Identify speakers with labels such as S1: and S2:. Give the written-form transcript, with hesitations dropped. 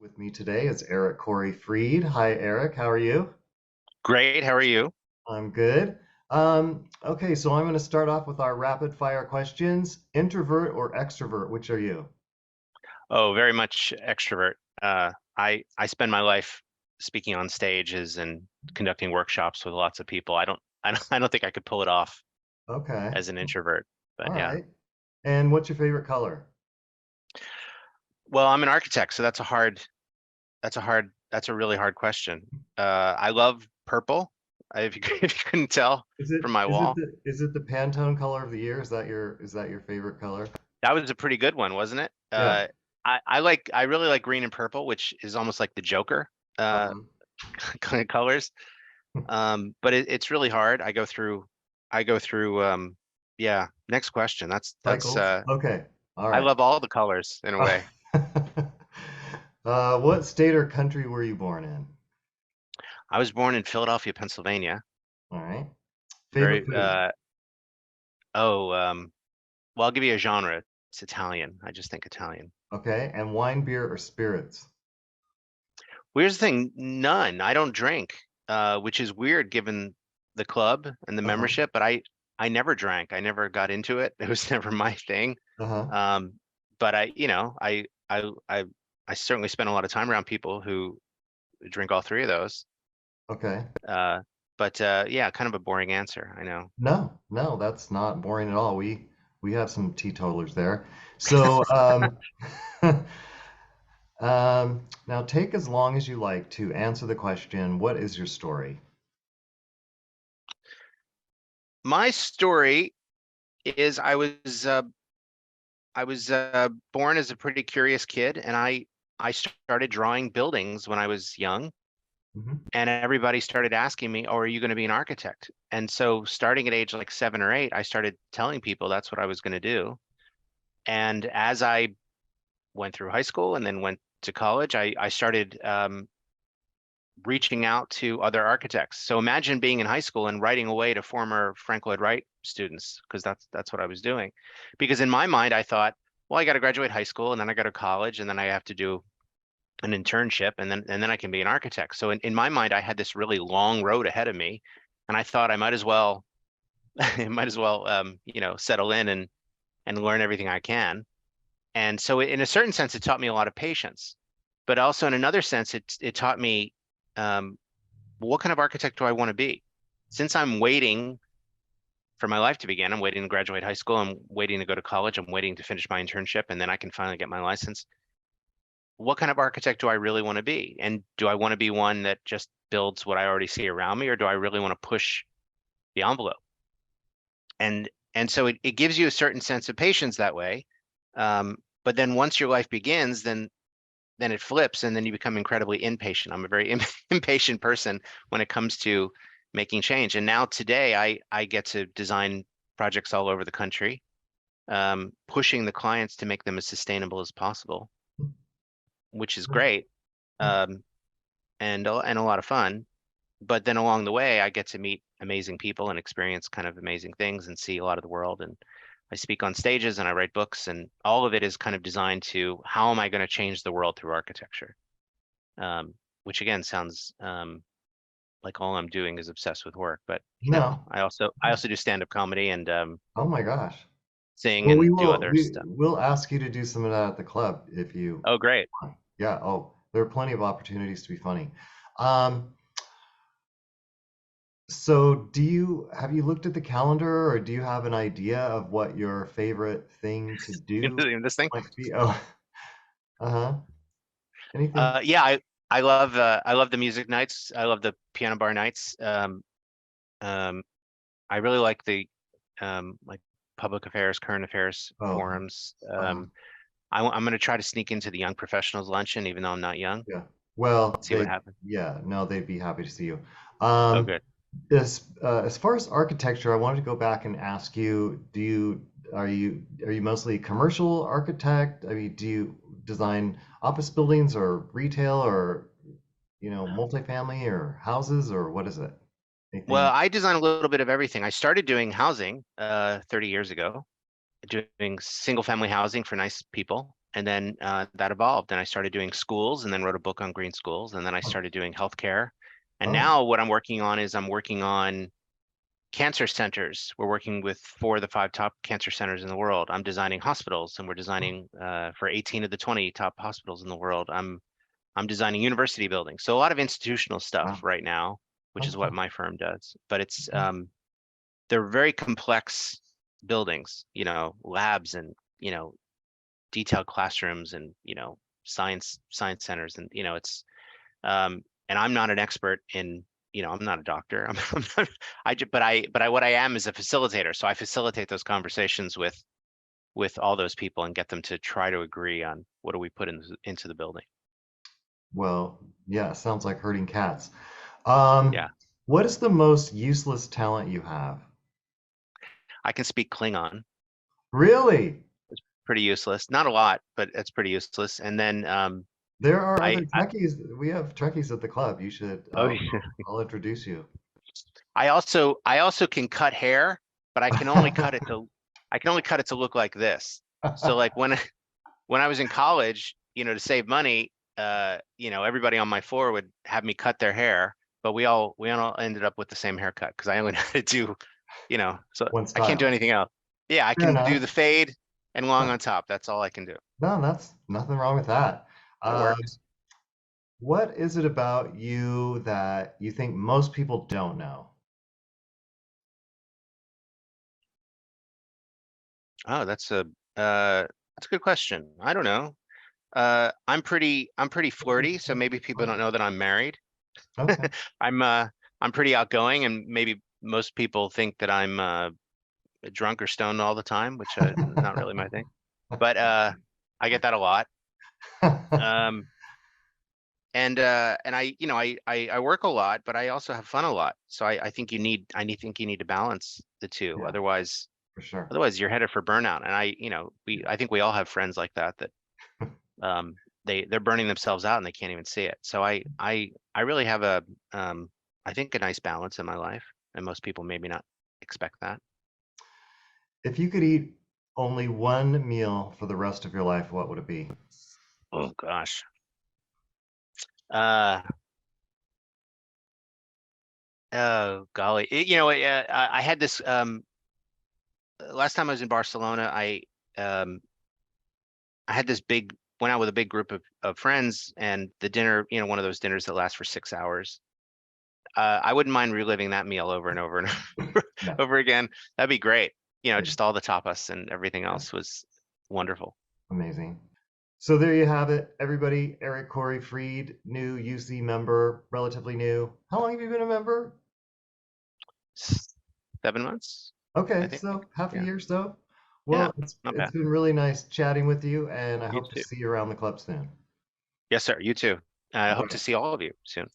S1: With me today is Eric Corey Freed. Hi, Eric. How are you?
S2: Great. How are you?
S1: I'm good. Okay, so I'm going to start off with our rapid fire questions. Introvert or extrovert? Which are you?
S2: Oh, very much extrovert. I spend my life speaking on stages and conducting workshops with lots of people. I don't think I could pull it off
S1: Okay.
S2: as an introvert.
S1: All
S2: But yeah.
S1: right. And what's your favorite color?
S2: Well, I'm an architect, so that's a really hard question. I love purple. If you if you couldn't tell
S1: Is it
S2: from my
S1: is it
S2: wall,
S1: the is it the Pantone color of the year? Is that your favorite color?
S2: that was a pretty good one, wasn't it?
S1: Yeah.
S2: I really like green and purple, which is almost like the Joker uh
S1: Um,
S2: kind of colors. But it's really hard. I go through yeah, next question. That's
S1: cycles. Okay. All
S2: I
S1: right.
S2: love all the colors in a way.
S1: What state or country were you born in?
S2: I was born in Philadelphia, Pennsylvania.
S1: All right. Favorite
S2: Very
S1: food?
S2: oh well, I'll give you a genre. It's Italian. I just think Italian.
S1: Okay. And wine, beer, or spirits?
S2: Here's the thing, none. I don't drink, which is weird given the club and the
S1: Uh-huh.
S2: membership, but I never drank. I never got into it. It was never my thing.
S1: Uh-huh.
S2: Um, but I certainly spend a lot of time around people who drink all three of those.
S1: Okay.
S2: Uh, but yeah, kind of a boring answer, I know.
S1: No, no, that's not boring at all. We have some teetotalers there. So, now take as long as you like to answer the question, what is your story?
S2: My story is I was born as a pretty curious kid, and I started drawing buildings when I was young,
S1: Hmm.
S2: and everybody started asking me, "Oh, are you going to be an architect?" And so, starting at age like 7 or 8, I started telling people that's what I was going to do. And as I went through high school and then went to college, I started reaching out to other architects. So imagine being in high school and writing away to former Frank Lloyd Wright students, because that's what I was doing. Because in my mind, I thought, well, I got to graduate high school and then I go to college and then I have to do an internship and then I can be an architect. So in my mind, I had this really long road ahead of me, and I thought I might as well I might as well settle in and learn everything I can. And so in a certain sense, it taught me a lot of patience, but also in another sense, it taught me um, what kind of architect do I want to be? Since I'm waiting for my life to begin, I'm waiting to graduate high school, I'm waiting to go to college, I'm waiting to finish my internship, and then I can finally get my license. What kind of architect do I really want to be? And do I want to be one that just builds what I already see around me, or do I really want to push the envelope? And so it gives you a certain sense of patience that way. But then once your life begins, then it flips and then you become incredibly impatient. I'm a very impatient person when it comes to making change. And now today I get to design projects all over the country, pushing the clients to make them as sustainable as possible, which is great, um, and a lot of fun. But then along the way, I get to meet amazing people and experience kind of amazing things and see a lot of the world. And I speak on stages and I write books, and all of it is kind of designed to how am I going to change the world through architecture? Which again sounds like all I'm doing is obsessed with work. But
S1: No.
S2: I also do stand-up comedy and
S1: Oh my gosh.
S2: sing
S1: Well, we
S2: and do
S1: will
S2: other
S1: we
S2: stuff.
S1: we'll ask you to do some of that at the club if you
S2: Oh, great.
S1: want. Yeah, oh, there are plenty of opportunities to be funny. Um, So have you looked at the calendar or do you have an idea of what your favorite thing to do
S2: In this thing.
S1: might be? Oh, uh-huh. Anything?
S2: Yeah, I love the music nights. I love the piano bar nights. Um, I really like the like public affairs, current affairs
S1: Oh,
S2: forums.
S1: uh,
S2: I'm going to try to sneak into the young professionals luncheon, even though I'm not young.
S1: yeah. Well,
S2: See what happens.
S1: yeah, no, they'd be happy to see you.
S2: Oh,
S1: Um,
S2: good.
S1: as far as architecture, I wanted to go back and ask you, are you mostly a commercial architect? I mean, do you design office buildings or retail or, multifamily or houses or what is it?
S2: Well,
S1: Anything?
S2: I design a little bit of everything. I started doing housing 30 years ago, doing single family housing for nice people. And then that evolved, and I started doing schools, and then wrote a book on green schools, and then I started doing healthcare. And
S1: Oh,
S2: now what I'm working on is I'm working on cancer centers. We're working with 4 of the 5 top cancer centers in the world. I'm designing hospitals, and we're designing for 18 of the 20 top hospitals in the world. I'm designing university buildings. So a lot of institutional stuff
S1: wow.
S2: right now, which is what
S1: Okay.
S2: my firm does. But it's they're very complex buildings, labs and detailed classrooms and science centers, and it's and I'm not an expert in, I'm not a doctor. I'm not, but what I am is a facilitator. So I facilitate those conversations with all those people and get them to try to agree on what do we put into the building.
S1: Well, yeah, sounds like herding cats. Um,
S2: Yeah,
S1: what is the most useless talent you have?
S2: I can speak Klingon.
S1: Really?
S2: Pretty useless. Not a lot, but it's pretty useless. And then
S1: There are
S2: I,
S1: other
S2: I
S1: Trekkies. We have Trekkies at the club. You should,
S2: oh
S1: I'll introduce you.
S2: I also can cut hair, but I can only cut it to look like this. So like when I was in college, to save money, everybody on my floor would have me cut their hair, but we all ended up with the same haircut because I only know how to do, so
S1: One
S2: I can't do
S1: style.
S2: anything else. Yeah, I
S1: Fair
S2: can do
S1: enough.
S2: the fade and long
S1: Huh.
S2: on top. That's all I can do.
S1: No, that's nothing wrong with that.
S2: It
S1: Um,
S2: works.
S1: what is it about you that you think most people don't know?
S2: Oh, that's a good question. I don't know. I'm pretty flirty, so maybe people don't know that I'm married.
S1: Okay.
S2: I'm uh I'm pretty outgoing, and maybe most people think that I'm drunk or stoned all the time, which not really my thing. But I get that a lot. Um and I work a lot, but I also have fun a lot. So I think think you need to balance the two.
S1: Yeah, for sure.
S2: Otherwise you're headed for burnout. And I think we all have friends like that um they're burning themselves out and they can't even see it. So I really have um I think a nice balance in my life, and most people maybe not expect that.
S1: If you could eat only one meal for the rest of your life, what would it be?
S2: Oh gosh. Uh oh golly. I had this last time I was in Barcelona, I had this big went out with a big group of friends, and the dinner, one of those dinners that lasts for 6 hours. I wouldn't mind reliving that meal over and over and
S1: Yeah,
S2: over again. That'd be great.
S1: yeah,
S2: Just all the tapas and everything
S1: yeah.
S2: else was wonderful.
S1: Amazing. So there you have it, everybody. Eric Corey Freed, new UC member, relatively new. How long have you been a member?
S2: 7 months, I
S1: Okay,
S2: think.
S1: so half a
S2: Yeah.
S1: year so.
S2: Yeah.
S1: Well,
S2: Not
S1: it's
S2: bad.
S1: been really nice chatting with you, and I
S2: You
S1: hope to
S2: too.
S1: see you around the club soon.
S2: Yes, sir. You too. I
S1: All
S2: hope to
S1: right.
S2: see all of you soon.